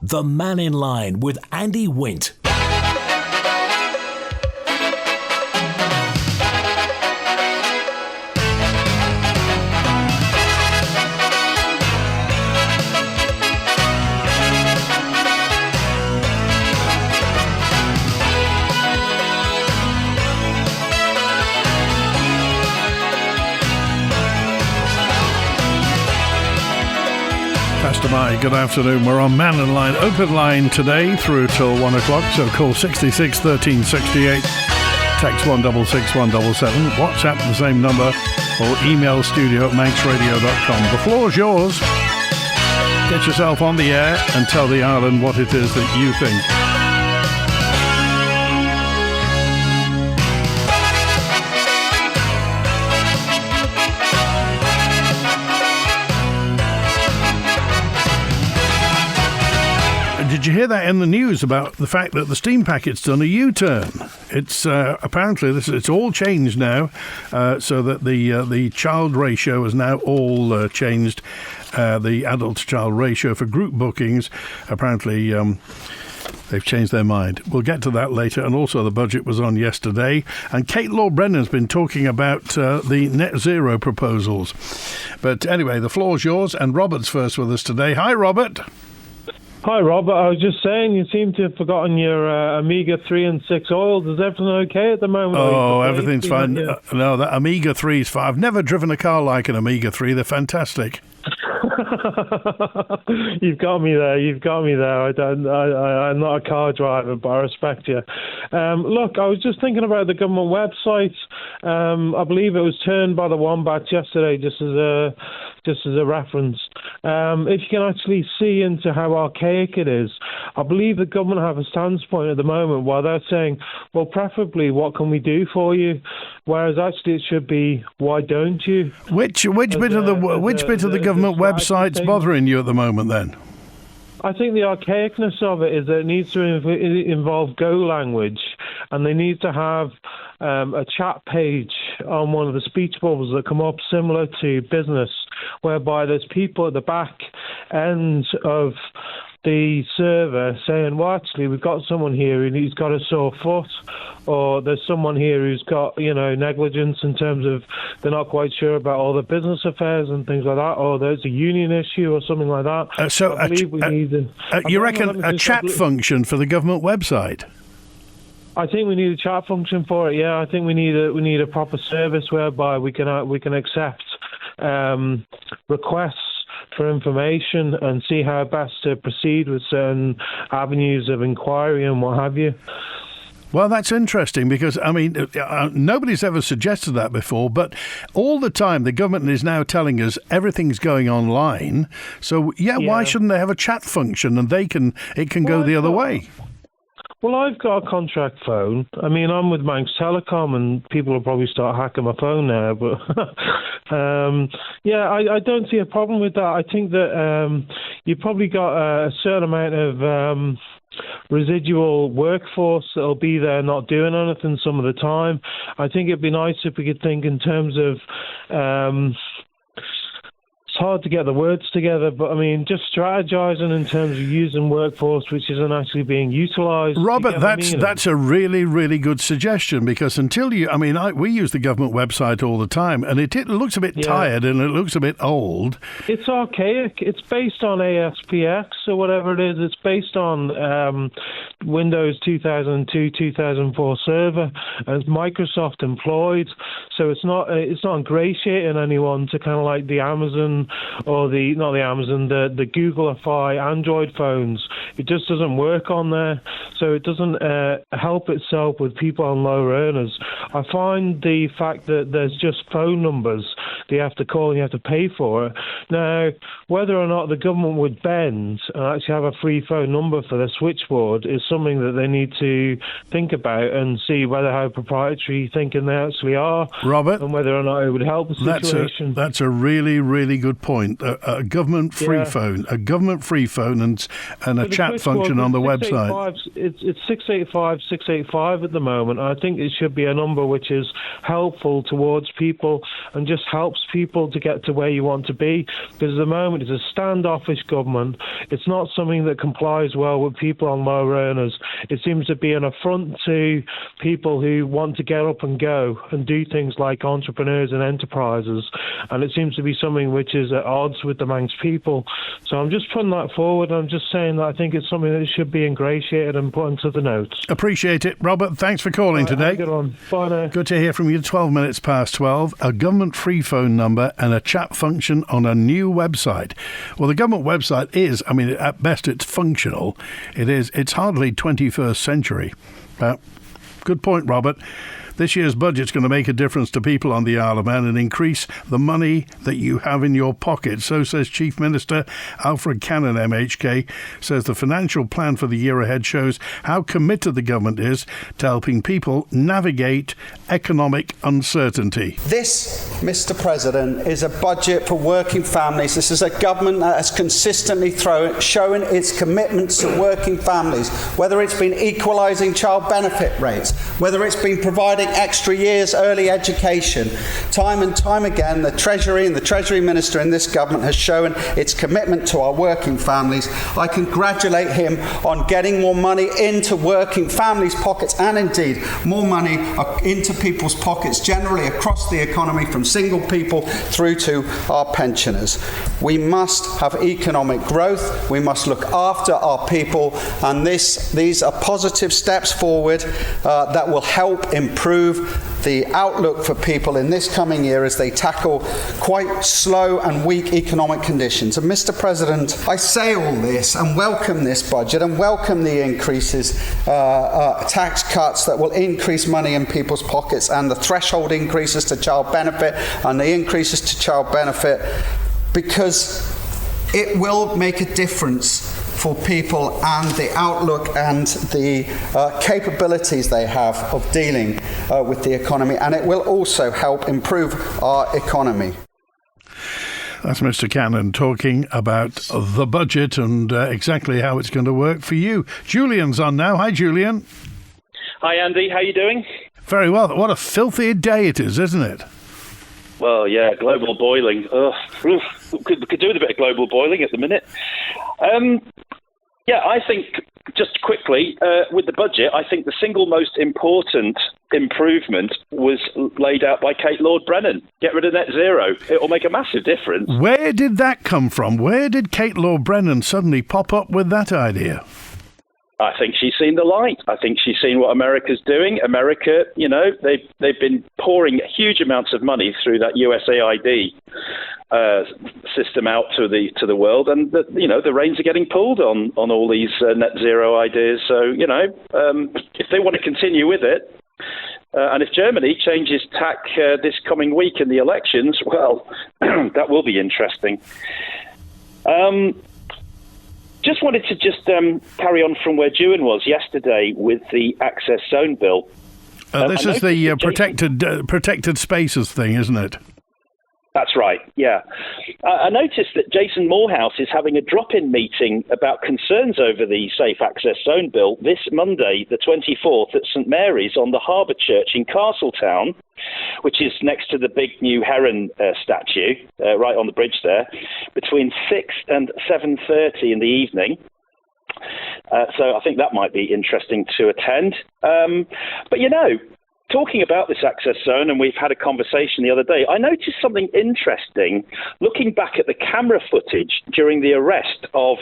The Mannin Line with Andy Wint. Good afternoon. We're on Mannin Line, open line today through till 1 o'clock. So call 66 13 68, text 166 177, WhatsApp the same number, or email studio@manxradio.com. The floor's yours. Get yourself on the air and tell the island what it is that you think. Did you hear that in the news about the fact that the steam packet's done a U-turn? It's apparently it's all changed now, so that the child ratio is now all changed. The adult-to-child ratio for group bookings, apparently they've changed their mind. We'll get to that later. And also the budget was on yesterday. And Kate Law-Brennan's been talking about the net zero proposals. But anyway, the floor's yours. And Robert's first with us today. Hi, Robert. Hi, Robert. I was just saying, you seem to have forgotten your omega-3 and 6 oils. Is everything okay at the moment? Oh, everything's fine. No, that omega-3 is fine. I've never driven a car like an omega-3. They're fantastic. You've got me there. I'm not a car driver, but I respect you. Look, I was just thinking about the government website. I believe it was turned by the Wombats yesterday, just as a reference. If you can actually see into how archaic it is, I believe the government have a stance point at the moment while they're saying, well, preferably, what can we do for you? Whereas actually it should be, why don't you? Which bit of the government website's bothering you at the moment then? I think the archaicness of it is that it needs to involve Go language, and they need to have a chat page on one of the speech bubbles that come up similar to business, whereby there's people at the back end of the server saying, well, actually, we've got someone here who's got a sore foot, or there's someone here who's got, negligence in terms of they're not quite sure about all the business affairs and things like that, or there's a union issue or something like that. You reckon a chat function for the government website? I think we need a chat function for it. Yeah, I think we need a proper service whereby we can accept requests for information and see how best to proceed with certain avenues of inquiry and what have you. Well, that's interesting because, nobody's ever suggested that before, but all the time the government is now telling us everything's going online. So, why shouldn't they have a chat function and it can go the other way? Well, I've got a contract phone. I'm with Manx Telecom, and people will probably start hacking my phone now. But I don't see a problem with that. I think that you've probably got a certain amount of residual workforce that'll be there not doing anything some of the time. I think it'd be nice if we could think in terms of it's hard to get the words together, but just strategizing in terms of using workforce which isn't actually being utilized. Robert, that's a really, really good suggestion, because until we use the government website all the time, and it looks a bit tired and it looks a bit old. It's archaic. It's based on ASPX or whatever it is. It's based on Windows 2002, 2004 server, and it's Microsoft employed, so it's not ingratiating anyone to kind of like the Amazon or the Googlify Android phones. It just doesn't work on there, so it doesn't help itself with people on lower earners. I find the fact that there's just phone numbers that you have to call and you have to pay for it. Now, whether or not the government would bend and actually have a free phone number for their switchboard is something that they need to think about and see whether how proprietary thinking they actually are, Robert, and whether or not it would help the situation. That's a really, really good point. A government free phone, and a chat function on the website. It's 685 at the moment. I think it should be a number which is helpful towards people and just help helps people to get to where you want to be. Because at the moment, it's a standoffish government. It's not something that complies well with people on low earners. It seems to be an affront to people who want to get up and go and do things like entrepreneurs and enterprises. And it seems to be something which is at odds with the Manx people. So I'm just putting that forward. I'm just saying that I think it's something that should be ingratiated and put into the notes. Appreciate it. Robert, thanks for calling today. Good on. Bye now. Good to hear from you. 12 minutes past 12. A government free phone number and a chat function on a new website. Well, the government website is, I mean, at best it's functional. It's hardly 21st century. Good point, Robert. This year's budget's going to make a difference to people on the Isle of Man and increase the money that you have in your pocket. So says Chief Minister Alfred Cannon, MHK, says the financial plan for the year ahead shows how committed the government is to helping people navigate economic uncertainty. This, Mr. President, is a budget for working families. This is a government that has consistently shown its commitment to working families, whether it's been equalising child benefit rates, whether it's been providing extra years early education. Time and time again, the Treasury and the Treasury Minister in this government has shown its commitment to our working families. I congratulate him on getting more money into working families' pockets and indeed more money into people's pockets generally across the economy, from single people through to our pensioners. We must have economic growth. We must look after our people, and these are positive steps forward that will help improve the outlook for people in this coming year as they tackle quite slow and weak economic conditions. And Mr. President, I say all this and welcome this budget and welcome the increases, tax cuts that will increase money in people's pockets, and the threshold increases to child benefit and the increases to child benefit, because it will make a difference for people and the outlook and the capabilities they have of dealing with the economy, and it will also help improve our economy. That's Mr. Cannon talking about the budget and exactly how it's going to work for you. Julian's on now. Hi, Julian. Hi, Andy. How you doing? Very well. What a filthy day it is, isn't it? Well, yeah, global boiling. We could do with a bit of global boiling at the minute. Yeah, I think, just quickly, with the budget, I think the single most important improvement was laid out by Kate Lord-Brennan. Get rid of net zero. It will make a massive difference. Where did that come from? Where did Kate Lord-Brennan suddenly pop up with that idea? I think she's seen the light. I think she's seen what America's doing. America, you know, they've been pouring huge amounts of money through that USAID system out to the world, and the reins are getting pulled on all these net zero ideas. So if they want to continue with it, and if Germany changes tack this coming week in the elections, well, that will be interesting. Just wanted to carry on from where Dewan was yesterday with the access zone bill. This is the protected spaces thing, isn't it? That's right, yeah. I noticed that Jason Morehouse is having a drop-in meeting about concerns over the Safe Access Zone Bill this Monday, the 24th, at St Mary's on the Harbour Church in Castletown, which is next to the big new heron statue, right on the bridge there, between 6 and 7:30 in the evening. So I think that might be interesting to attend. But talking about this access zone, and we've had a conversation the other day, I noticed something interesting looking back at the camera footage during the arrest of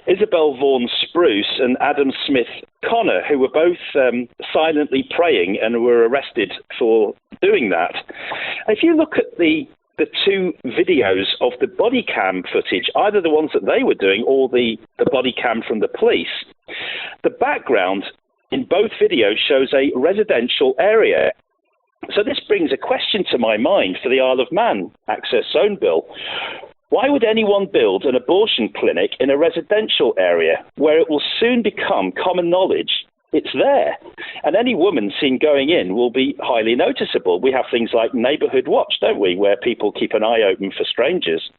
Isabel Vaughan Spruce and Adam Smith Connor, who were both silently praying and were arrested for doing that. If you look at the two videos of the body cam footage, either the ones that they were doing or the body cam from the police, the background in both videos shows a residential area. So this brings a question to my mind for the Isle of Man Access Zone Bill. Why would anyone build an abortion clinic in a residential area where it will soon become common knowledge it's there? And any woman seen going in will be highly noticeable. We have things like Neighbourhood Watch, don't we, where people keep an eye open for strangers.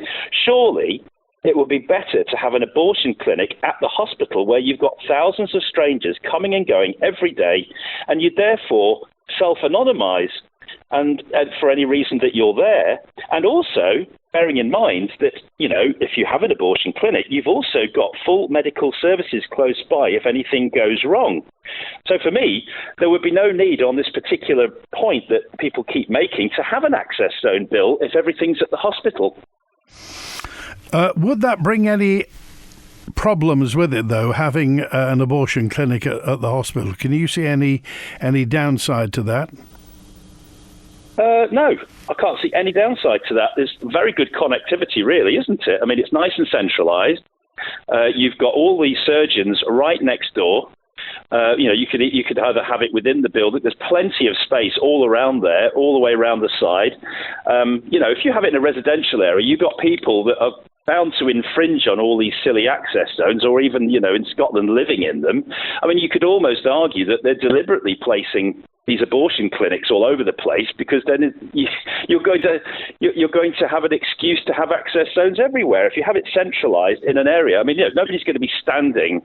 Surely it would be better to have an abortion clinic at the hospital where you've got thousands of strangers coming and going every day, and you therefore self-anonymise. and for any reason that you're there. And also, bearing in mind that, if you have an abortion clinic, you've also got full medical services close by if anything goes wrong. So for me, there would be no need on this particular point that people keep making to have an access zone bill if everything's at the hospital. Would that bring any problems with it, though, having an abortion clinic at the hospital? Can you see any downside to that? No, I can't see any downside to that. There's very good connectivity, really, isn't it? I mean, it's nice and centralised. You've got all these surgeons right next door. You could either have it within the building. There's plenty of space all around there, all the way around the side. If you have it in a residential area, you've got people that are bound to infringe on all these silly access zones, or even, in Scotland, living in them. I mean, you could almost argue that they're deliberately placing these abortion clinics all over the place, because then you're going to have an excuse to have access zones everywhere. If you have it centralised in an area, I mean, nobody's going to be standing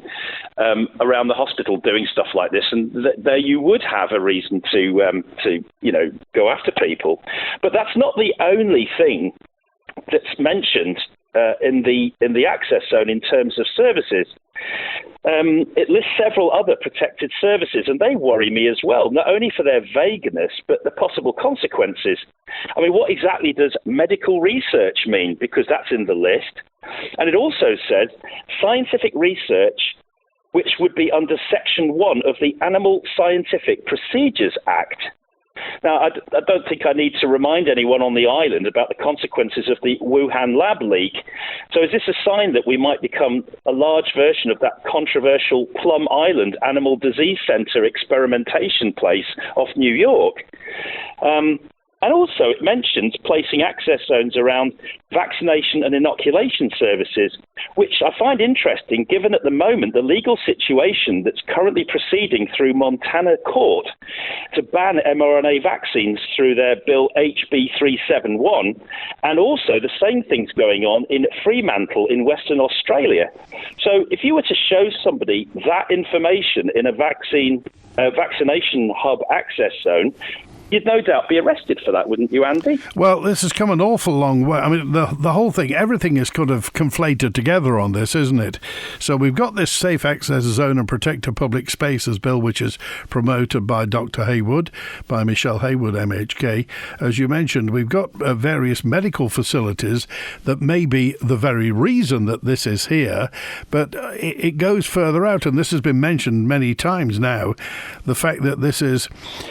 around the hospital doing stuff like this, and there you would have a reason to go after people. But that's not the only thing that's mentioned in the access zone in terms of services. It lists several other protected services, and they worry me as well, not only for their vagueness, but the possible consequences. I mean, what exactly does medical research mean? Because that's in the list. And it also says scientific research, which would be under Section 1 of the Animal Scientific Procedures Act. Now, I don't think I need to remind anyone on the island about the consequences of the Wuhan lab leak. So is this a sign that we might become a large version of that controversial Plum Island Animal Disease Center experimentation place off New York? And also it mentions placing access zones around vaccination and inoculation services, which I find interesting given at the moment the legal situation that's currently proceeding through Montana court to ban mRNA vaccines through their bill HB 371, and also the same things going on in Fremantle in Western Australia. So if you were to show somebody that information in a vaccination hub access zone, you'd no doubt be arrested for that, wouldn't you, Andy? Well, this has come an awful long way. I mean, the whole thing, everything is kind of conflated together on this, isn't it? So we've got this Safe Access Zone and Protected Public Spaces Bill, which is promoted by Dr. Haywood, by Michelle Haywood, MHK. As you mentioned, we've got various medical facilities that may be the very reason that this is here, but it goes further out, and this has been mentioned many times now, the fact that this is,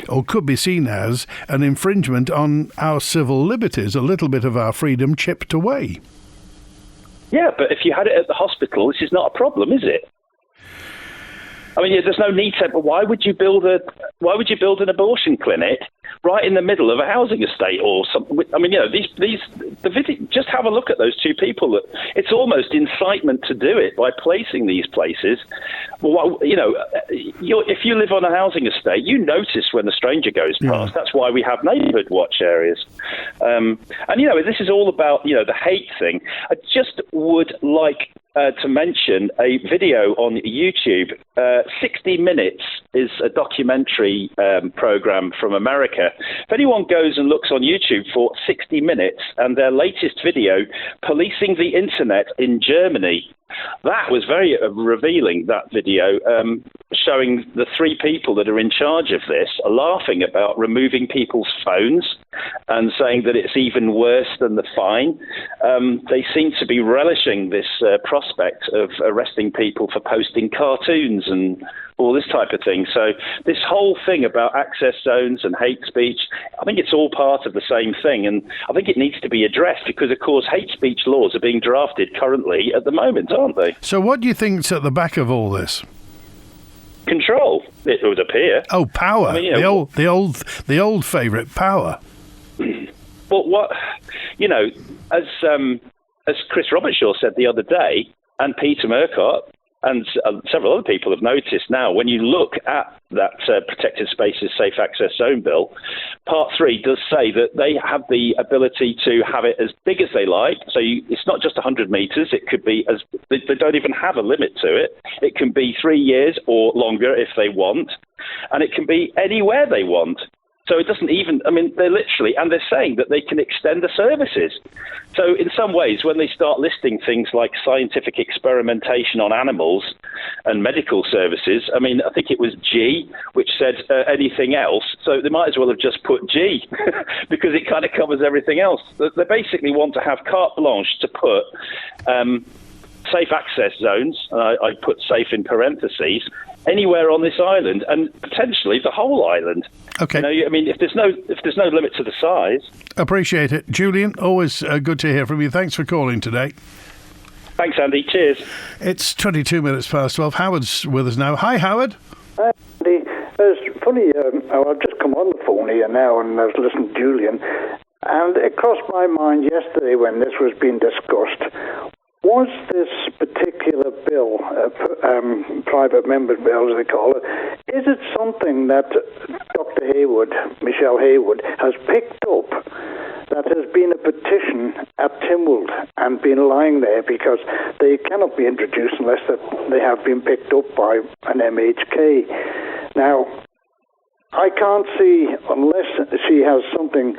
or could be seen as, an infringement on our civil liberties, a little bit of our freedom chipped away. Yeah, but if you had it at the hospital, this is not a problem, is it? I mean, there's no need to. But why would you build an abortion clinic right in the middle of a housing estate or something? I mean, just have a look at those two people. It's almost incitement to do it by placing these places. Well, if you live on a housing estate, you notice when the stranger goes past. That's why we have neighbourhood watch areas. And this is all about the hate thing. I just would like to mention a video on YouTube. 60 Minutes is a documentary program from America. If anyone goes and looks on YouTube for 60 Minutes and their latest video, Policing the Internet in Germany, that was very revealing, that video, showing the three people that are in charge of this are laughing about removing people's phones and saying that it's even worse than the fine. They seem to be relishing this prospect of arresting people for posting cartoons and all this type of thing. So this whole thing about access zones and hate speech, I think it's all part of the same thing, and I think it needs to be addressed because, of course, hate speech laws are being drafted currently at the moment, aren't they? So what do you think's at the back of all this? Control, it would appear. Oh, power. I mean, the old favourite, power. Well, as Chris Robertshaw said the other day, and Peter Murcott, and several other people have noticed now, when you look at that Protected Spaces Safe Access Zone bill, Part 3 does say that they have the ability to have it as big as they like. So it's not just 100 metres. It could be they don't even have a limit to it. It can be 3 years or longer if they want. And it can be anywhere they want. So it doesn't even, I mean, they're literally, and they're saying that they can extend the services. So in some ways, when they start listing things like scientific experimentation on animals and medical services, I mean, I think it was G, which said anything else. So they might as well have just put G because it kind of covers everything else. They basically want to have carte blanche to put safe access zones, I put safe in parentheses, anywhere on this island, and potentially the whole island. Okay. You know, I mean, if there's no limit to the size. Appreciate it. Julian, always good to hear from you. Thanks for calling today. Thanks, Andy. Cheers. It's 22 minutes past 12. Howard's with us now. Hi, Howard. Hi, Andy. It's funny, I've just come on the phone here now and I've listened to Julian, and it crossed my mind yesterday when this was being discussed. Was this particular bill, private member's bill as they call it, is it something that Dr. Haywood, Michelle Haywood, has picked up that has been a petition at Tynwald and been lying there because they cannot be introduced unless they have been picked up by an MHK? Now, I can't see, unless she has something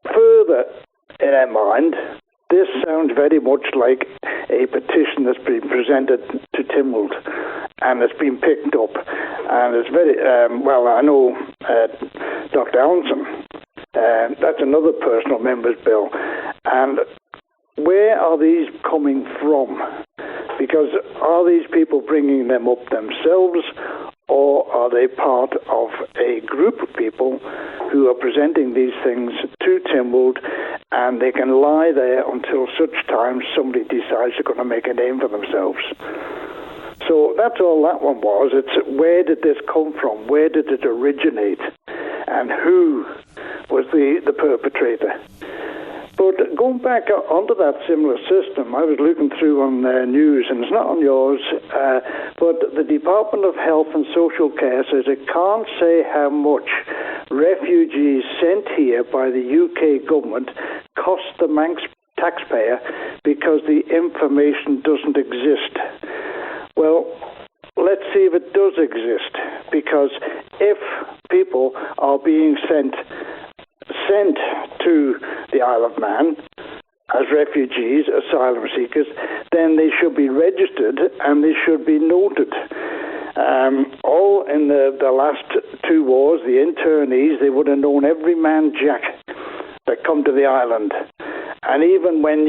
further in her mind, this sounds very much like a petition that's been presented to Tynwald and it's been picked up. And it's very, well, I know Dr. Allenson, that's another personal member's bill. And where are these coming from? Because are these people bringing them up themselves, or are they part of a group of people who are presenting these things to Tynwald, and they can lie there until such time somebody decides they're going to make a name for themselves? So that's all that one was. It's where did this come from? Where did it originate? And who was the perpetrator? But going back onto that similar system, I was looking through on news, and it's not on yours, but the Department of Health and Social Care says it can't say how much refugees sent here by the UK government cost the Manx taxpayer because the information doesn't exist. Well, let's see if it does exist, because if people are being sent to the Isle of Man as refugees, asylum seekers, then they should be registered and they should be noted. All in the last two wars, the internees, they would have known every man jack that come to the island. And even when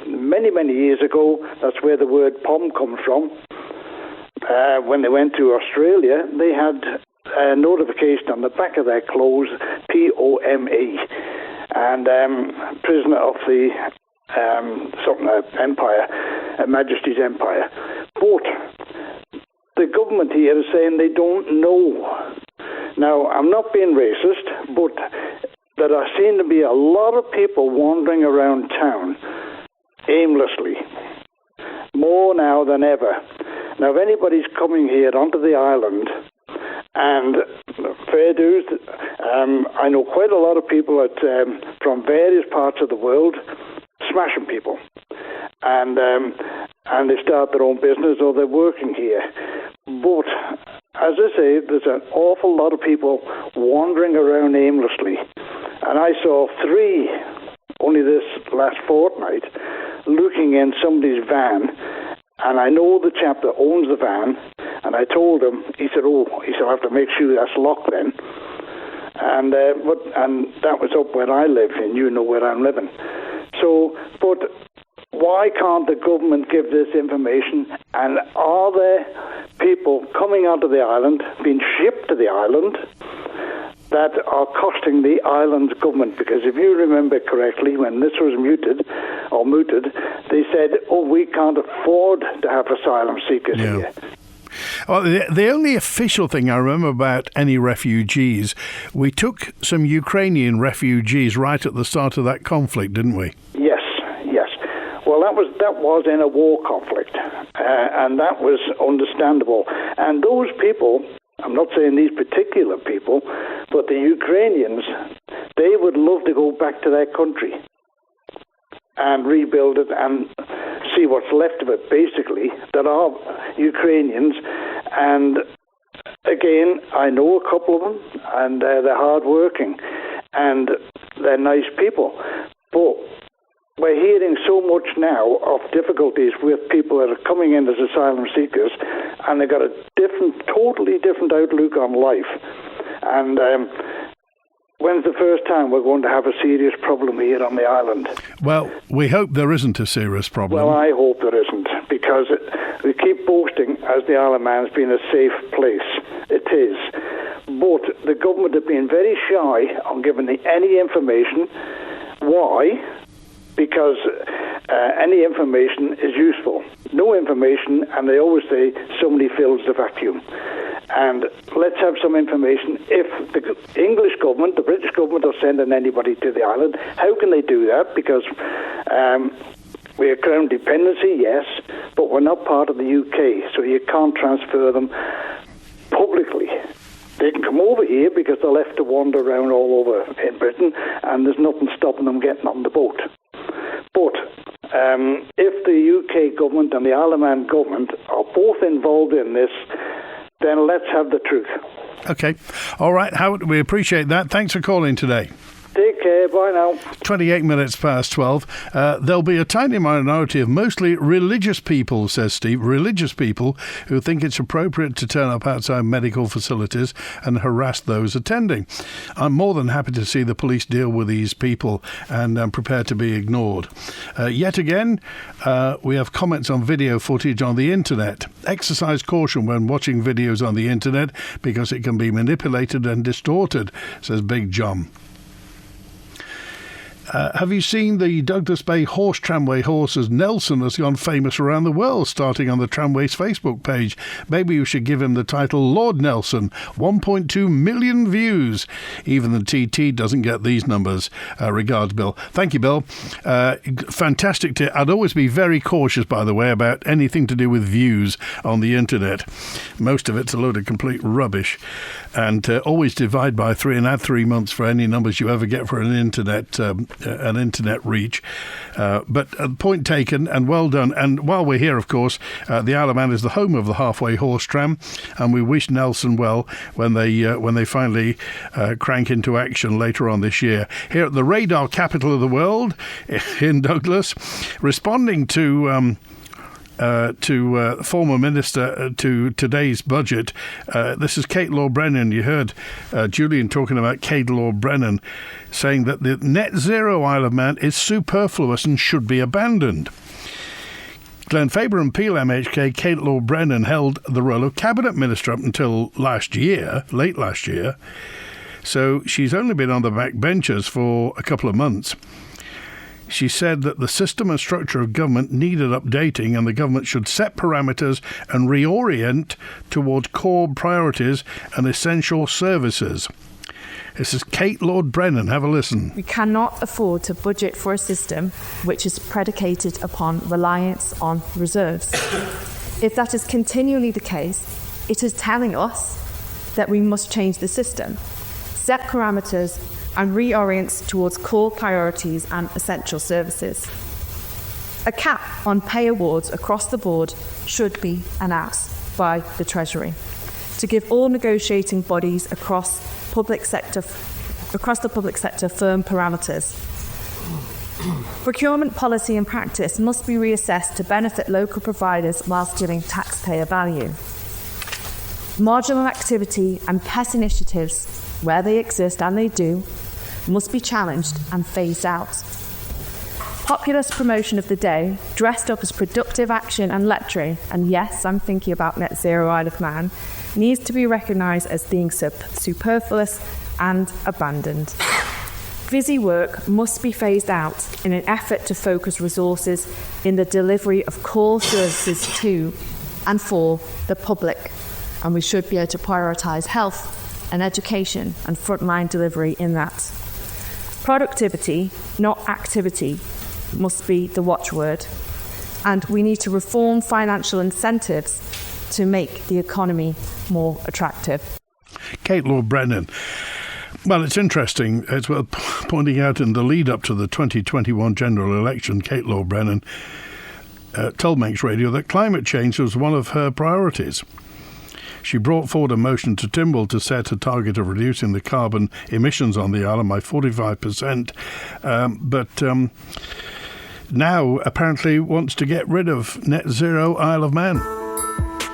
many years ago, that's where the word POM comes from, when they went to Australia, they had a notification on the back of their clothes, POME, and prisoner of the Empire, Majesty's Empire. But the government here is saying they don't know. Now, I'm not being racist, but there seem to be a lot of people wandering around town aimlessly, more now than ever. Now, if anybody's coming here onto the island, and fair dues, I know quite a lot of people from various parts of the world smashing people, and they start their own business or they're working here. But as I say, there's an awful lot of people wandering around aimlessly, and I saw 3 only this last fortnight looking in somebody's van. And I know the chap that owns the van, and I told him, he said, I'll have to make sure that's locked then. And that was up where I live, and you know where I'm living. So, but why can't the government give this information? And are there people coming onto the island, being shipped to the island, that are costing the island's government? Because if you remember correctly, when this was mooted, they said, we can't afford to have asylum seekers here. Well, the only official thing I remember about any refugees, we took some Ukrainian refugees right at the start of that conflict, didn't we? Yes. Well, that was in a war conflict, and that was understandable. And those people, I'm not saying these particular people, but the Ukrainians, they would love to go back to their country and rebuild it and see what's left of it, basically, that are Ukrainians. And again, I know a couple of them, and they're hard-working, and they're nice people. But we're hearing so much now of difficulties with people that are coming in as asylum seekers, and they've got a totally different outlook on life. And when's the first time we're going to have a serious problem here on the island? Well, we hope there isn't a serious problem. Well, I hope there isn't, because we keep boasting as the Isle of Man's being a safe place. It is. But the government have been very shy on giving any information. Why? Because any information is useful. No information, and they always say somebody fills the vacuum. And let's have some information. If the English government, the British government are sending anybody to the island, how can they do that? Because we're Crown dependency, yes, but we're not part of the UK, so you can't transfer them publicly. They can come over here because they're left to wander around all over in Britain, and there's nothing stopping them getting on the boat. But if the UK government and the Isle of Man government are both involved in this, then let's have the truth. Okay. All right, Howard, we appreciate that. Thanks for calling today. Take care. Bye now. 28 minutes past 12. There'll be a tiny minority of mostly religious people, says Steve, religious people who think it's appropriate to turn up outside medical facilities and harass those attending. I'm more than happy to see the police deal with these people, and I'm prepared to be ignored. Yet again, we have comments on video footage on the internet. Exercise caution when watching videos on the internet because it can be manipulated and distorted, says Big John. Have you seen the Douglas Bay horse tramway horses? Nelson has gone famous around the world, starting on the tramway's Facebook page. Maybe you should give him the title Lord Nelson. 1.2 million views. Even the TT doesn't get these numbers. Regards, Bill. Thank you, Bill. Fantastic. I'd always be very cautious, by the way, about anything to do with views on the internet. Most of it's a load of complete rubbish. And always divide by 3 and add 3 months for any numbers you ever get for an internet reach. But point taken and well done. And while we're here, of course, the Isle of Man is the home of the halfway horse tram, and we wish Nelson well when they finally crank into action later on this year. Here at the radar capital of the world in Douglas, responding to former minister to today's budget. This is Kate Law-Brennan. You heard Julian talking about Kate Law-Brennan saying that the net zero Isle of Man is superfluous and should be abandoned. Glen Faber and Peel MHK Kate Law-Brennan held the role of cabinet minister up until late last year. So she's only been on the backbenches for a couple of months. She said that the system and structure of government needed updating, and the government should set parameters and reorient towards core priorities and essential services. This is Kate Law-Brennan. Have a listen. We cannot afford to budget for a system which is predicated upon reliance on reserves. If that is continually the case, it is telling us that we must change the system, set parameters and reorient towards core priorities and essential services. A cap on pay awards across the board should be announced by the Treasury to give all negotiating bodies across the public sector firm parameters. Procurement policy and practice must be reassessed to benefit local providers whilst giving taxpayer value. Marginal activity and pet initiatives, where they exist, and they do, must be challenged and phased out. Populist promotion of the day, dressed up as productive action and lettering, and yes, I'm thinking about Net Zero Isle of Man, needs to be recognised as being superfluous and abandoned. Busy work must be phased out in an effort to focus resources in the delivery of core services to and for the public, and we should be able to prioritise health and education and frontline delivery in that. Productivity, not activity, must be the watchword, and we need to reform financial incentives to make the economy more attractive. Kate Law-Brennan. Well, it's interesting. It's worth pointing out in the lead up to the 2021 general election, Kate Law-Brennan told Manx Radio that climate change was one of her priorities. She brought forward a motion to Tynwald to set a target of reducing the carbon emissions on the island by 45%. But now apparently wants to get rid of net zero Isle of Man.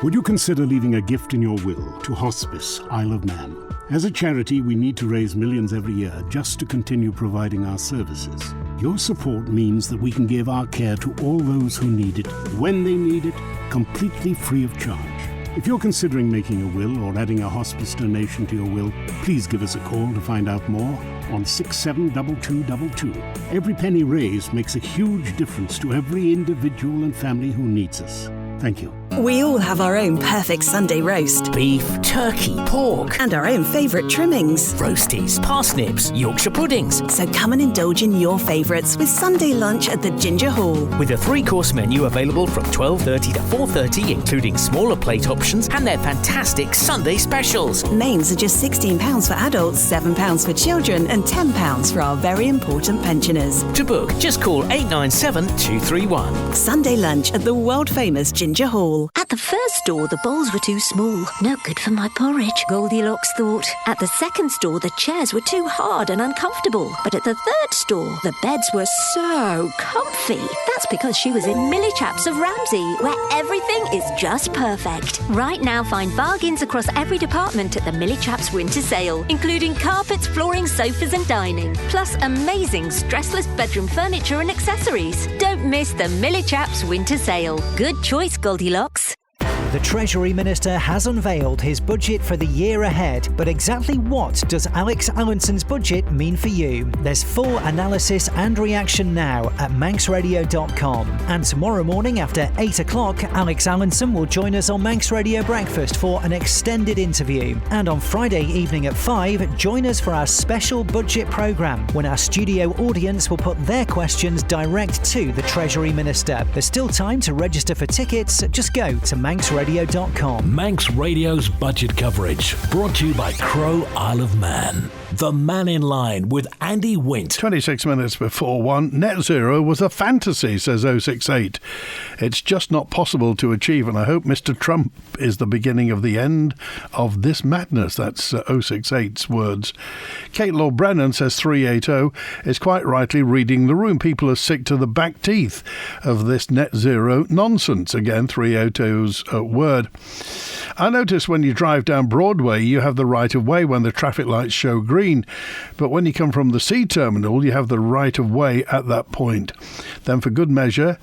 Would you consider leaving a gift in your will to Hospice Isle of Man? As a charity, we need to raise millions every year just to continue providing our services. Your support means that we can give our care to all those who need it, when they need it, completely free of charge. If you're considering making a will or adding a hospice donation to your will, please give us a call to find out more on 672222. Every penny raised makes a huge difference to every individual and family who needs us. Thank you. We all have our own perfect Sunday roast. Beef, turkey, pork. And our own favourite trimmings. Roasties, parsnips, Yorkshire puddings. So come and indulge in your favourites with Sunday lunch at the Ginger Hall. With a 3-course menu available from 12:30 to 4:30, including smaller plate options and their fantastic Sunday specials. Mains are just £16 for adults, £7 for children and £10 for our very important pensioners. To book, just call 897 231. Sunday lunch at the world-famous Ginger Hall. At the first store, the bowls were too small. No good for my porridge, Goldilocks thought. At the second store, the chairs were too hard and uncomfortable. But at the third store, the beds were so comfy. That's because she was in Millie Chaps of Ramsey, where everything is just perfect. Right now, find bargains across every department at the Millie Chaps winter sale, including carpets, flooring, sofas and dining. Plus amazing stressless bedroom furniture and accessories. Don't miss the Millie Chaps winter sale. Good choice, Goldilocks. The Treasury Minister has unveiled his budget for the year ahead, but exactly what does Alex Allenson's budget mean for you? There's full analysis and reaction now at manxradio.com. And tomorrow morning after 8 o'clock, Alex Allenson will join us on Manx Radio Breakfast for an extended interview. And on Friday evening at 5, join us for our special budget programme, when our studio audience will put their questions direct to the Treasury Minister. There's still time to register for tickets. Just go to manxradio.com. Manx Radio's budget coverage, brought to you by Crow Isle of Man. The Mannin Line with Andy Wint. 26 minutes before 1. Net zero was a fantasy, says 068. It's just not possible to achieve, and I hope Mr. Trump is the beginning of the end of this madness. That's 068's words. Kate Law Brennan, says 380, is quite rightly reading the room. People are sick to the back teeth of this net zero nonsense. Again, 380's word. I notice when you drive down Broadway, you have the right of way when the traffic lights show green. But when you come from the sea terminal, you have the right of way at that point. Then for good measure,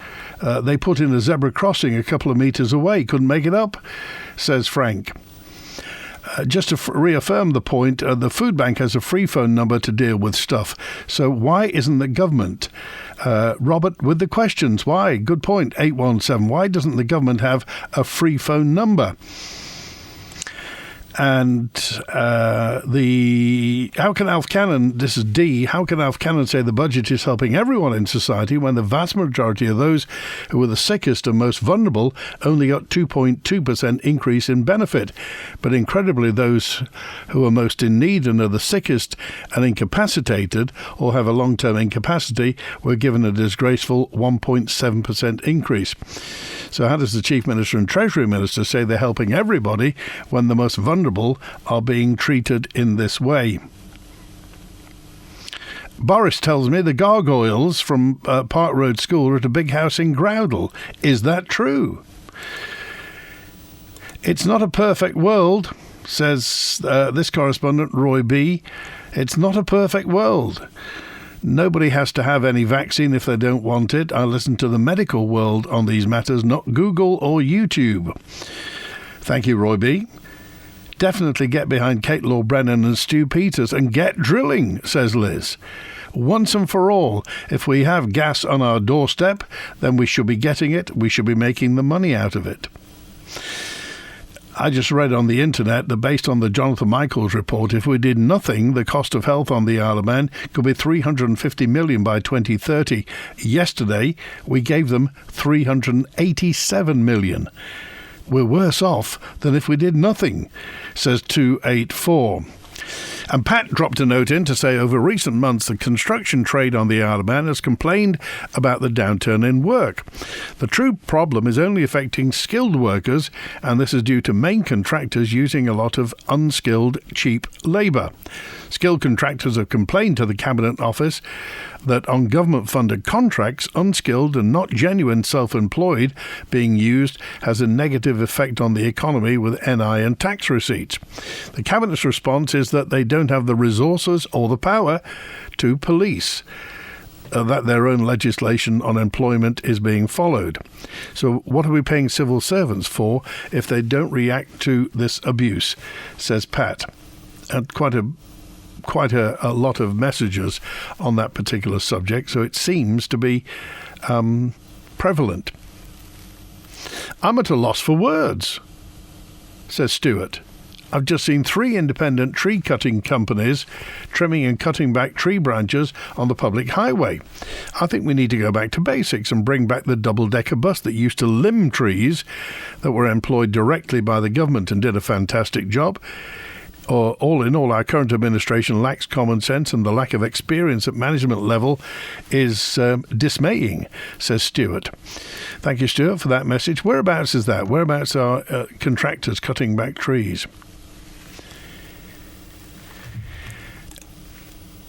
they put in a zebra crossing a couple of metres away. Couldn't make it up, says Frank. Just to reaffirm the point, the food bank has a free phone number to deal with stuff. So why isn't the government? Robert with the questions. Why? Good point. 817. Why doesn't the government have a free phone number? And how can Alf Cannon, this is D, how can Alf Cannon say the budget is helping everyone in society when the vast majority of those who are the sickest and most vulnerable only got 2.2% increase in benefit? But incredibly, those who are most in need and are the sickest and incapacitated or have a long-term incapacity were given a disgraceful 1.7% increase. So how does the Chief Minister and Treasury Minister say they're helping everybody when the most vulnerable are being treated in this way? Boris tells me the gargoyles from Park Road School are at a big house in Groudle. Is that true? It's not a perfect world, says this correspondent, Roy B. It's not a perfect world. Nobody has to have any vaccine if they don't want it. I listen to the medical world on these matters, not Google or YouTube. Thank you, Roy B. Definitely get behind Kate Law Brennan and Stu Peters and get drilling, says Liz. Once and for all, if we have gas on our doorstep, then we should be getting it. We should be making the money out of it. I just read on the internet that based on the Jonathan Michaels report, if we did nothing, the cost of health on the Isle of Man could be $350 million by 2030. Yesterday, we gave them $387 million. We're worse off than if we did nothing, says 284. And Pat dropped a note in to say over recent months the construction trade on the Isle of Man has complained about the downturn in work. The true problem is only affecting skilled workers, and this is due to main contractors using a lot of unskilled, cheap labour. Skilled contractors have complained to the Cabinet Office that on government-funded contracts, unskilled and not genuine self-employed being used has a negative effect on the economy with NI and tax receipts. The Cabinet's response is that they don't have the resources or the power to police that their own legislation on employment is being followed. So what are we paying civil servants for if they don't react to this abuse, says Pat. And quite a lot of messages on that particular subject, so it seems to be prevalent. I'm at a loss for words, says Stuart. I've just seen 3 independent tree-cutting companies trimming and cutting back tree branches on the public highway. I think we need to go back to basics and bring back the double-decker bus that used to limb trees that were employed directly by the government and did a fantastic job. All in all, our current administration lacks common sense, and the lack of experience at management level is dismaying, says Stuart. Thank you, Stuart, for that message. Whereabouts is that? Whereabouts are contractors cutting back trees?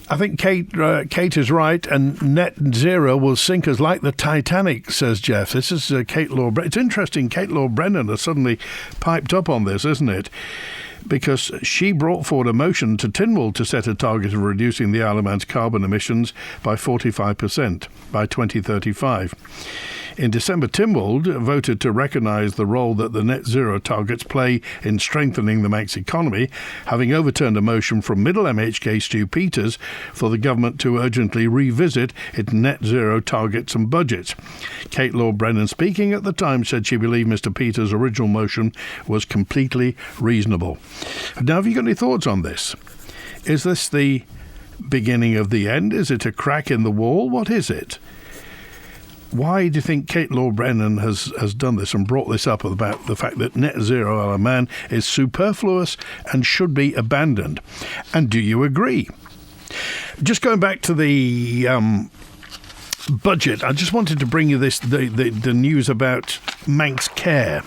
I think Kate is right, and net zero will sink us like the Titanic, says Jeff. This is Kate Law. It's interesting, Kate Law Brennan has suddenly piped up on this, isn't it? Because she brought forward a motion to Tynwald to set a target of reducing the Isle of Man's carbon emissions by 45% by 2035. In December, Tynwald voted to recognise the role that the net zero targets play in strengthening the Manx economy, having overturned a motion from Middle MHK Stu Peters for the government to urgently revisit its net zero targets and budgets. Kate Law Brennan, speaking at the time, said she believed Mr Peters' original motion was completely reasonable. Now, have you got any thoughts on this? Is this the beginning of the end? Is it a crack in the wall? What is it? Why do you think Kate Law Brennan has done this and brought this up about the fact that net zero Isle of Man is superfluous and should be abandoned? And do you agree? Just going back to the budget, I just wanted to bring you the news about Manx Care.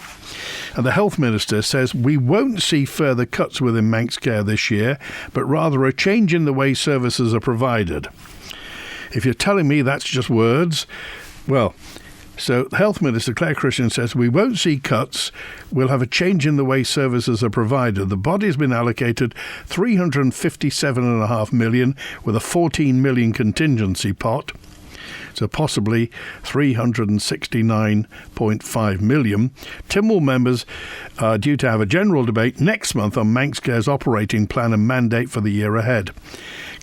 And the Health Minister says we won't see further cuts within Manx Care this year, but rather a change in the way services are provided. If you're telling me that's just words, well, so Health Minister Claire Christian says we won't see cuts, we'll have a change in the way services are provided. The body's been allocated $357.5 million with a $14 million contingency pot. So possibly $369.5 million. Tynwald members are due to have a general debate next month on Manx Care's operating plan and mandate for the year ahead.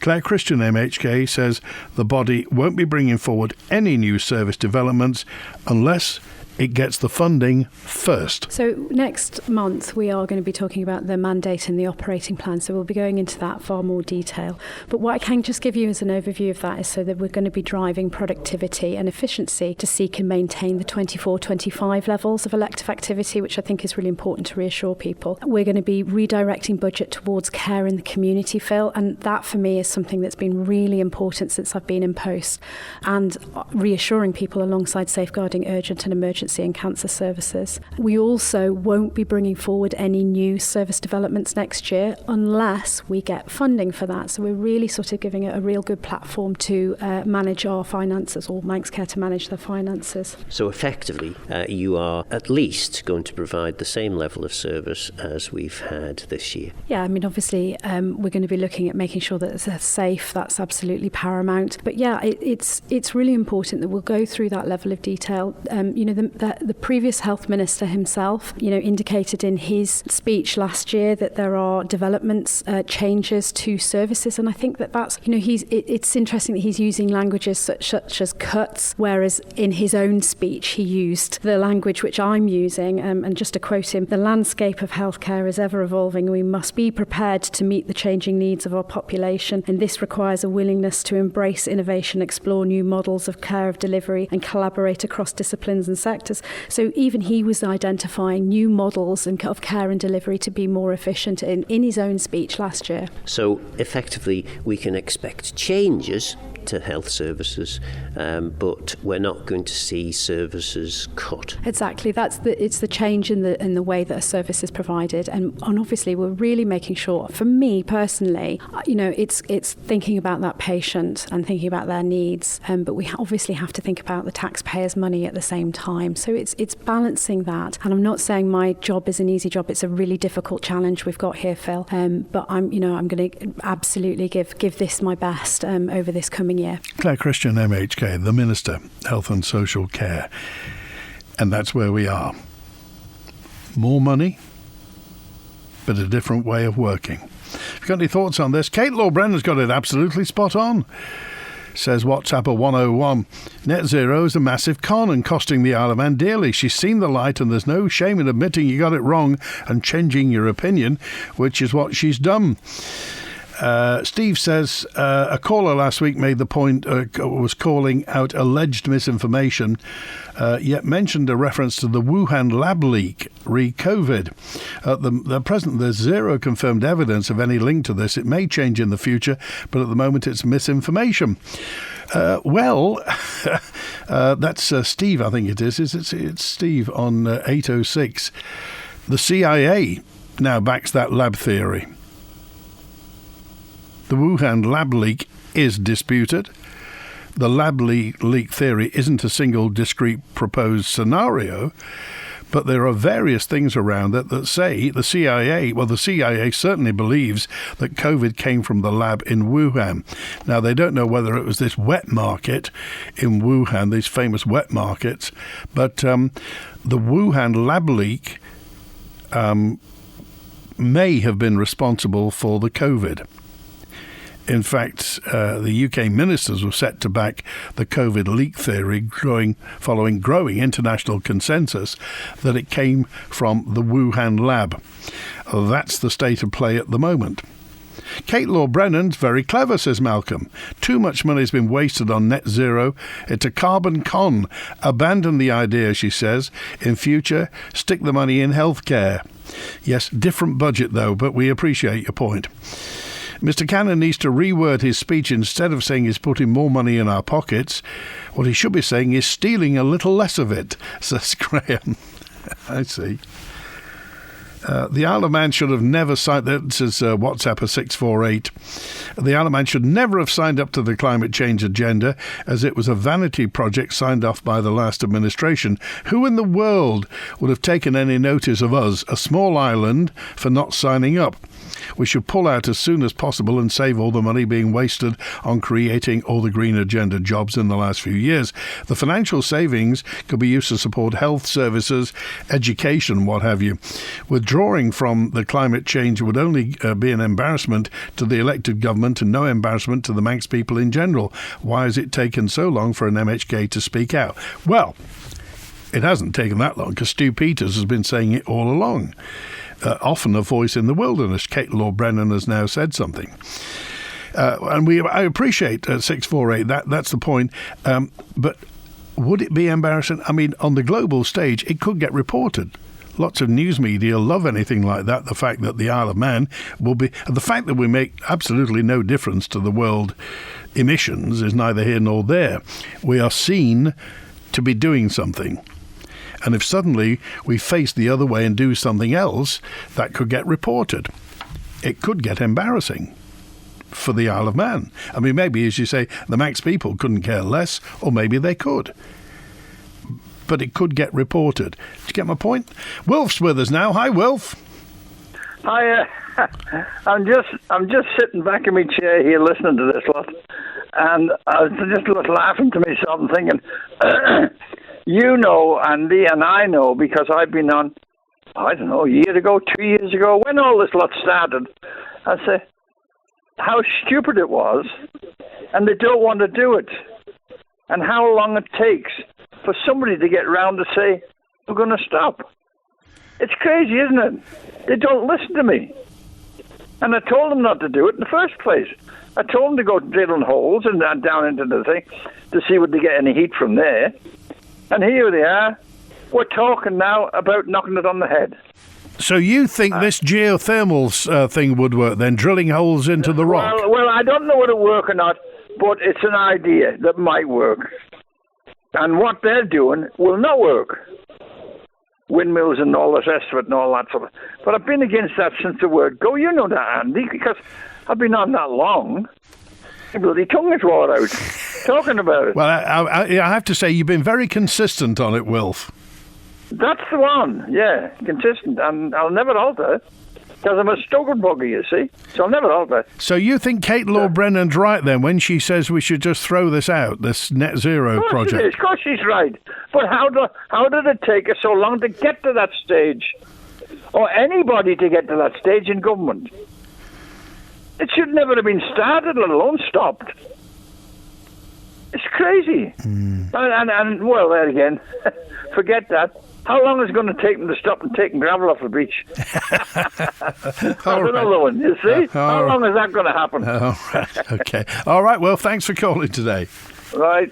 Claire Christian MHK says the body won't be bringing forward any new service developments unless it gets the funding first. So next month we are going to be talking about the mandate and the operating plan, so we'll be going into that far more detail. But what I can just give you as an overview of that is so that we're going to be driving productivity and efficiency to seek and maintain the 24-25 levels of elective activity, which I think is really important to reassure people. We're going to be redirecting budget towards care in the community, Phil, and that for me is something that's been really important since I've been in post, and reassuring people alongside safeguarding urgent and emergency and cancer services. We also won't be bringing forward any new service developments next year unless we get funding for that. So we're really sort of giving it a real good platform to manage our finances, or Manx Care to manage their finances. So effectively, you are at least going to provide the same level of service as we've had this year. Yeah, I mean, obviously, we're going to be looking at making sure that it's safe. That's absolutely paramount. But yeah, it's really important that we'll go through that level of detail. The previous health minister himself, indicated in his speech last year that there are developments, changes to services, and I think that's, it's interesting that he's using languages such as cuts, whereas in his own speech he used the language which I'm using, and just to quote him, the landscape of healthcare is ever evolving. We must be prepared to meet the changing needs of our population, and this requires a willingness to embrace innovation, explore new models of care of delivery, and collaborate across disciplines and sectors. sectors. So even he was identifying new models of care and delivery to be more efficient in his own speech last year. So effectively, we can expect changes to health services, but we're not going to see services cut. Exactly, it's the change in the way that a service is provided, and obviously we're really making sure. For me personally, it's thinking about that patient and thinking about their needs, but we obviously have to think about the taxpayers' money at the same time. So it's balancing that. And I'm not saying my job is an easy job. It's a really difficult challenge we've got here, Phil. But I'm going to absolutely give this my best over this coming year. Claire Christian, MHK, the Minister, Health and Social Care. And that's where we are. More money, but a different way of working. If you've got any thoughts on this, Kate Law-Brennan's got it absolutely spot on. Says WhatsApp 101. Net zero is a massive con and costing the Isle of Man dearly. She's seen the light and there's no shame in admitting you got it wrong and changing your opinion, which is what she's done. Steve says a caller last week made the point, was calling out alleged misinformation, yet mentioned a reference to the Wuhan lab leak re-COVID. At present, there's zero confirmed evidence of any link to this. It may change in the future, but at the moment it's misinformation. That's Steve, I think it is. It's Steve on 806. The CIA now backs that lab theory. The Wuhan lab leak is disputed. The lab leak theory isn't a single discrete proposed scenario, but there are various things around it that say the CIA certainly believes that COVID came from the lab in Wuhan. Now, they don't know whether it was this wet market in Wuhan, these famous wet markets, but the Wuhan lab leak may have been responsible for the COVID. In fact, the UK ministers were set to back the COVID leak theory, following growing international consensus that it came from the Wuhan lab. That's the state of play at the moment. Kate Law-Brennan's very clever, says Malcolm. Too much money's been wasted on net zero. It's a carbon con. Abandon the idea, she says. In future, stick the money in healthcare. Yes, different budget though, but we appreciate your point. Mr. Cannon needs to reword his speech. Instead of saying he's putting more money in our pockets, what he should be saying is stealing a little less of it, says Graham. I see. The Isle of Man should have never signed... This is WhatsApp 648. The Isle of Man should never have signed up to the climate change agenda, as it was a vanity project signed off by the last administration. Who in the world would have taken any notice of us, a small island, for not signing up? We should pull out as soon as possible and save all the money being wasted on creating all the green agenda jobs in the last few years. The financial savings could be used to support health services, education, what have you. Withdrawing from the climate change would only be an embarrassment to the elected government and no embarrassment to the Manx people in general. Why has it taken so long for an MHK to speak out? Well, it hasn't taken that long because Stu Peters has been saying it all along. Often a voice in the wilderness. Kate Law-Brennan has now said something. And I appreciate 648, that's the point. But would it be embarrassing? I mean, on the global stage, it could get reported. Lots of news media love anything like that. The fact that the Isle of Man will be... The fact that we make absolutely no difference to the world emissions is neither here nor there. We are seen to be doing something. And if suddenly we face the other way and do something else, that could get reported. It could get embarrassing for the Isle of Man. I mean, maybe, as you say, the Manx people couldn't care less, or maybe they could. But it could get reported. Did you get my point? Wilf's with us now. Hi, Wilf. Hi. I'm just sitting back in my chair here listening to this lot, and I was just laughing to myself and thinking... You know, Andy, and I know, because I've been on, I don't know, a year ago, 2 years ago, when all this lot started, I say, how stupid it was, and they don't want to do it, and how long it takes for somebody to get round to say, we're going to stop. It's crazy, isn't it? They don't listen to me. And I told them not to do it in the first place. I told them to go drilling holes and down into the thing to see would they get any heat from there. And here they are, we're talking now about knocking it on the head. So you think this geothermal thing would work then, drilling holes into the rock? Well, I don't know whether it work or not, but it's an idea that might work. And what they're doing will not work. Windmills and all the rest of it and all that sort of. But I've been against that since the word go. You know that, Andy, because I've been on that long. My bloody tongue is wore out talking about it. Well, I have to say, you've been very consistent on it, Wilf. That's the one, yeah, consistent. And I'll never alter, because I'm a stubborn bugger, you see. So I'll never alter. So you think Kate Law-Brennan's right then when she says we should just throw this out, this net zero project? Of course she's right. But how did it take us so long to get to that stage? Or anybody to get to that stage in government? It should never have been started, let alone stopped. It's crazy. And well, there again, forget that. How long is it going to take them to stop and taking gravel off the beach? That's another one, you see? How long is that going to happen? All right, okay. All right, well, thanks for calling today. Right.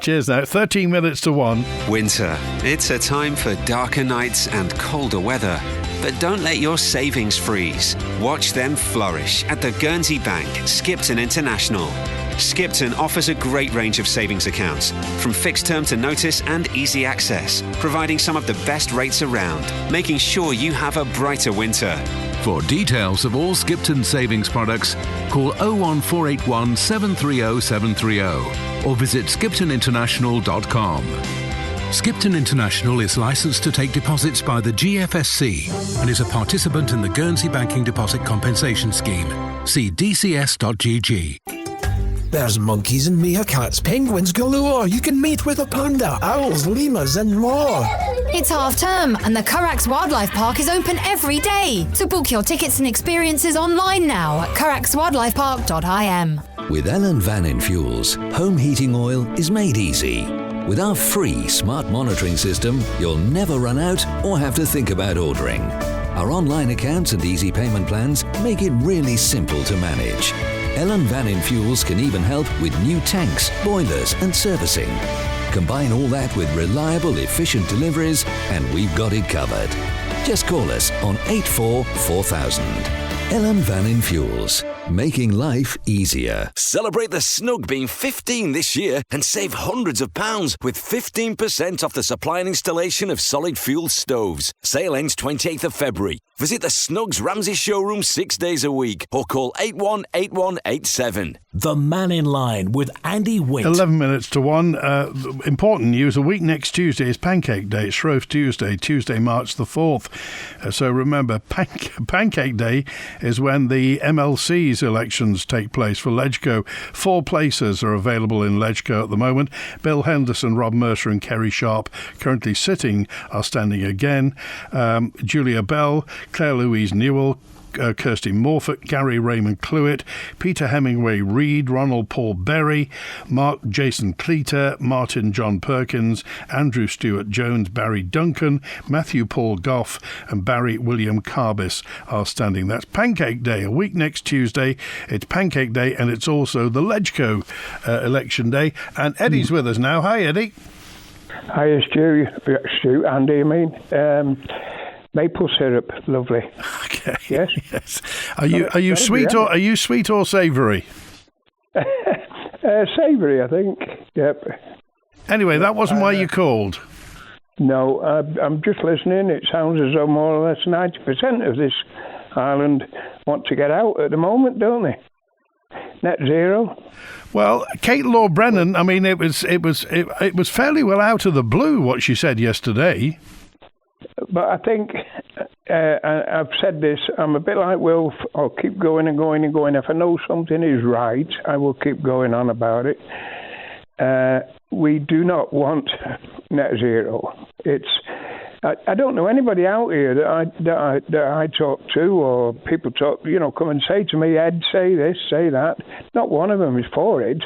Cheers now. 13 minutes to 1. Winter. It's a time for darker nights and colder weather. But don't let your savings freeze. Watch them flourish at the Guernsey Bank, Skipton International. Skipton offers a great range of savings accounts, from fixed term to notice and easy access, providing some of the best rates around, making sure you have a brighter winter. For details of all Skipton savings products, call 01481 730 730 or visit skiptoninternational.com. Skipton International is licensed to take deposits by the GFSC and is a participant in the Guernsey Banking Deposit Compensation Scheme. See dcs.gg. There's monkeys and meerkats, penguins galore. You can meet with a panda, owls, lemurs and more. It's half term and the Carax Wildlife Park is open every day. So book your tickets and experiences online now at caraxwildlifepark.im. With Ellen Vannin Fuels, home heating oil is made easy. With our free smart monitoring system, you'll never run out or have to think about ordering. Our online accounts and easy payment plans make it really simple to manage. Ellen Vannin Fuels can even help with new tanks, boilers and servicing. Combine all that with reliable, efficient deliveries and we've got it covered. Just call us on 844000. Ellen Vannin Fuels, making life easier. Celebrate the Snug being 15 this year and save hundreds of pounds with 15% off the supply and installation of solid fuel stoves. Sale ends 28th of February. Visit the Snugs Ramsey showroom 6 days a week or call 818187. The Mannin Line with Andy Wint. 11 minutes to 1. Important news. A week next Tuesday is Pancake Day. It's Shrove Tuesday, Tuesday, March the 4th. So remember, Pancake Day is when the MLC's elections take place for Ledgeco. 4 places are available in Ledgeco at the moment. Bill Henderson, Rob Mercer and Kerry Sharp, currently sitting, are standing again. Julia Bell, Claire Louise Newell, Kirsty Morford, Gary Raymond Cluett, Peter Hemingway Reid, Ronald Paul Berry, Mark Jason Cleater, Martin John Perkins, Andrew Stewart Jones, Barry Duncan, Matthew Paul Goff and Barry William Carbis are standing. That's Pancake Day, a week next Tuesday. It's Pancake Day and it's also the Ledgeco election day. And Eddie's with us now. Hi, Eddie. Hi, Stu. Andy, I mean. Maple syrup, lovely. Okay. Yes. Yes. Are you sweet or savoury? Savoury, I think. Yep. Anyway, that wasn't why you called. No, I'm just listening. It sounds as though more or less 90% of this island want to get out at the moment, don't they? Net zero. Well, Kate Law-Brennan. I mean, it was fairly well out of the blue what she said yesterday. But I think, I've said this, I'm a bit like Wilf. I'll keep going and going and going. If I know something is right, I will keep going on about it. We do not want net zero. I don't know anybody out here that I talk to or people talk, come and say to me, Ed, say this, say that. Not one of them is for it.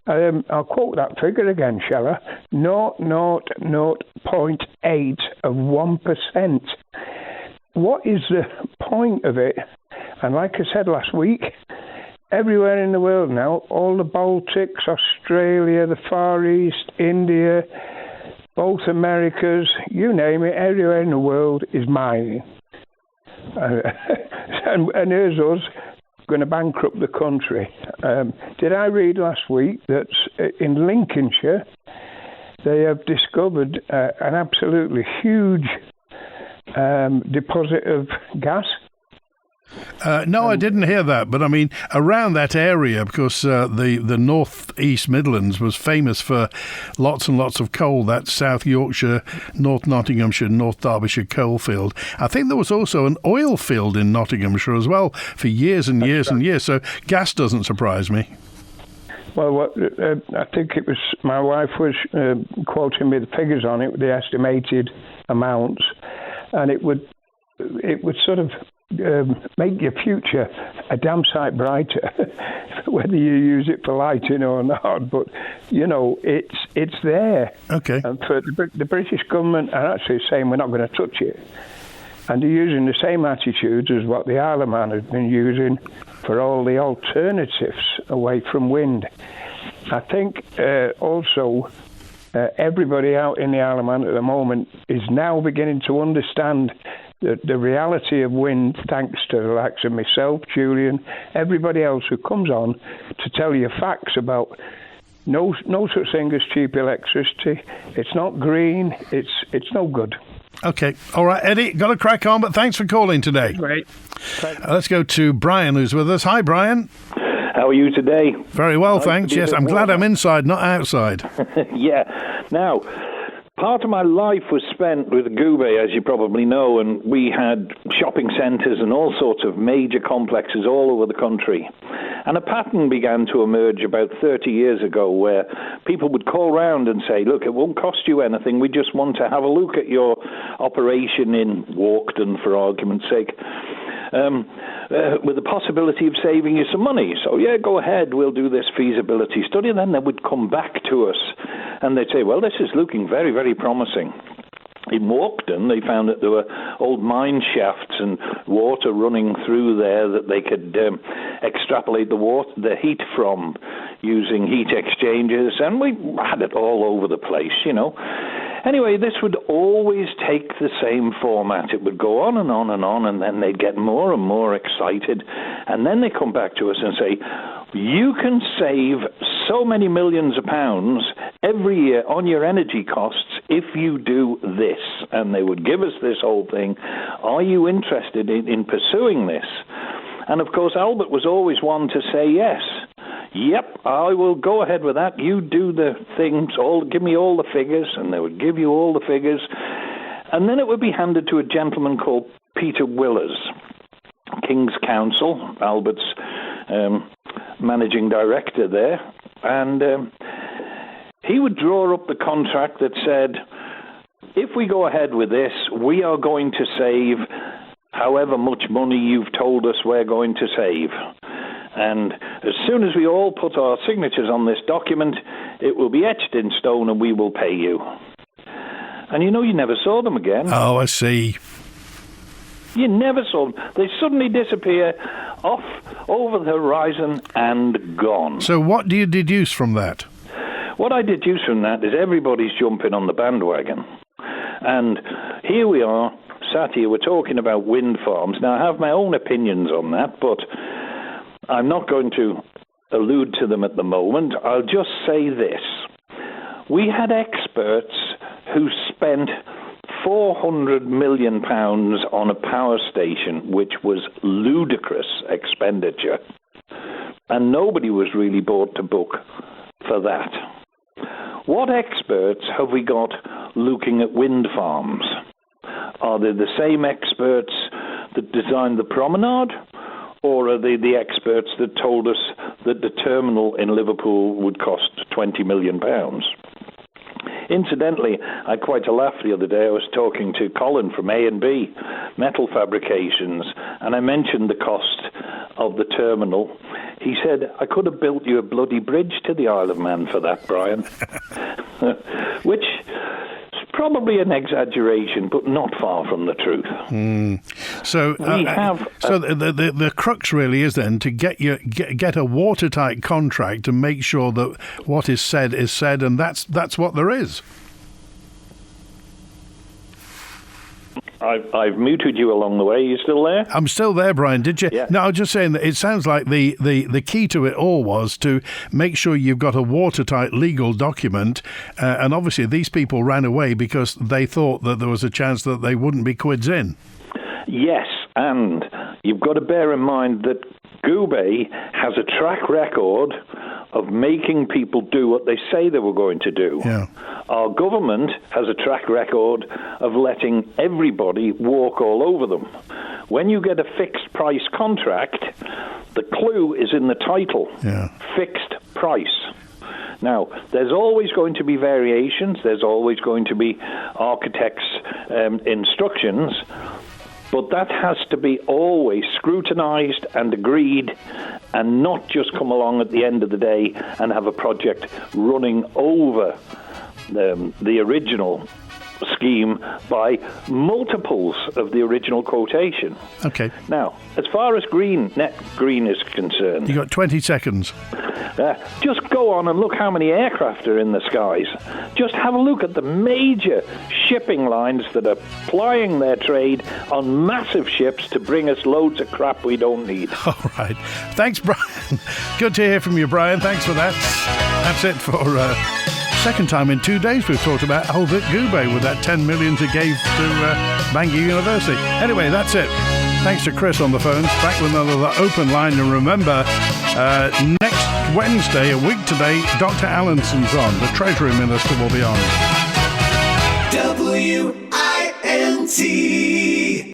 I'll quote that figure again, shall I? 0.8 of 1%. What is the point of it? And like I said last week, everywhere in the world now, all the Baltics, Australia, the Far East, India, both Americas, you name it, everywhere in the world is mining. And here's us going to bankrupt the country. Did I read last week that in Lincolnshire they have discovered an absolutely huge deposit of gas? No, I didn't hear that, but I mean, around that area, because the North East Midlands was famous for lots and lots of coal. That's South Yorkshire, North Nottinghamshire, North Derbyshire coalfield. I think there was also an oil field in Nottinghamshire as well for years and years and years. So gas doesn't surprise me. Well, I think it was my wife was quoting me the figures on it, the estimated amounts, and it would sort of make your future a damn sight brighter, whether you use it for lighting or not. But it's there. Okay. And for the British government are actually saying we're not going to touch it, and they're using the same attitudes as what the Isle of Man has been using for all the alternatives away from wind. I think also everybody out in the Isle of Man at the moment is now beginning to understand the reality of wind, thanks to the likes of myself, Julian, everybody else who comes on to tell you facts about no such thing as cheap electricity. It's not green. It's no good. Okay. All right, Eddie, got to crack on, but thanks for calling today. Great. Let's go to Brian, who's with us. Hi, Brian. How are you today? Very well, thanks. Yes, I'm glad I'm inside, not outside. Yeah. Now, part of my life was spent with Goubet, as you probably know, and we had shopping centres and all sorts of major complexes all over the country. And a pattern began to emerge about 30 years ago where people would call round and say, look, it won't cost you anything. We just want to have a look at your operation in Walkden, for argument's sake, with the possibility of saving you some money. So, yeah, go ahead, we'll do this feasibility study. And then they would come back to us and they'd say, well, this is looking very, very promising. In Walkden, they found that there were old mine shafts and water running through there that they could extrapolate the heat from using heat exchangers, and we had it all over the place, Anyway, this would always take the same format. It would go on and on and on, and then they'd get more and more excited, and then they come back to us and say, you can save so many millions of pounds every year on your energy costs if you do this. And they would give us this whole thing. Are you interested in pursuing this? And of course, Albert was always one to say yes. Yep, I will go ahead with that. You do the things, give me all the figures, and they would give you all the figures. And then it would be handed to a gentleman called Peter Willers, King's Counsel, Albert's managing director there, and he would draw up the contract that said, if we go ahead with this, we are going to save however much money you've told us we're going to save. And as soon as we all put our signatures on this document, it will be etched in stone and we will pay you. And you never saw them again. Oh, I see. You never saw them. They suddenly disappear off over the horizon and gone. So what do you deduce from that? What I deduce from that is everybody's jumping on the bandwagon. And here we are, sat here, we're talking about wind farms. Now, I have my own opinions on that, but I'm not going to allude to them at the moment. I'll just say this. We had experts who spent £400 million on a power station, which was ludicrous expenditure. And nobody was really brought to book for that. What experts have we got looking at wind farms? Are they the same experts that designed the promenade? Or are they the experts that told us that the terminal in Liverpool would cost £20 million? Incidentally, I had quite a laugh the other day. I was talking to Colin from A&B Metal Fabrications, and I mentioned the cost of the terminal. He said, I could have built you a bloody bridge to the Isle of Man for that, Brian. Which is probably an exaggeration, but not far from the truth. So the crux really is then to get a watertight contract to make sure that what is said, and that's what there is. I've muted you along the way. Are you still there? I'm still there, Brian. Did you? Yeah. No, I was just saying that it sounds like the key to it all was to make sure you've got a watertight legal document. And obviously these people ran away because they thought that there was a chance that they wouldn't be quids in. Yes, and you've got to bear in mind that Gubei has a track record of making people do what they say they were going to do. Yeah. Our government has a track record of letting everybody walk all over them. When you get a fixed price contract, the clue is in the title, fixed price. Now, there's always going to be variations, there's always going to be architects' instructions, but that has to be always scrutinised and agreed, and not just come along at the end of the day and have a project running over the original scheme by multiples of the original quotation. Okay. Now, as far as net green is concerned... You got 20 seconds. Just go on and look how many aircraft are in the skies. Just have a look at the major shipping lines that are plying their trade on massive ships to bring us loads of crap we don't need. All right. Thanks, Brian. Good to hear from you, Brian. Thanks for that. That's it for... second time in 2 days we've talked about Albert Gubei with that 10 million he gave to Bangor University. Anyway, that's it. Thanks to Chris on the phone. Back with another open line. And remember, next Wednesday, a week today, Dr. Allinson's on. The Treasury Minister will be on. WINT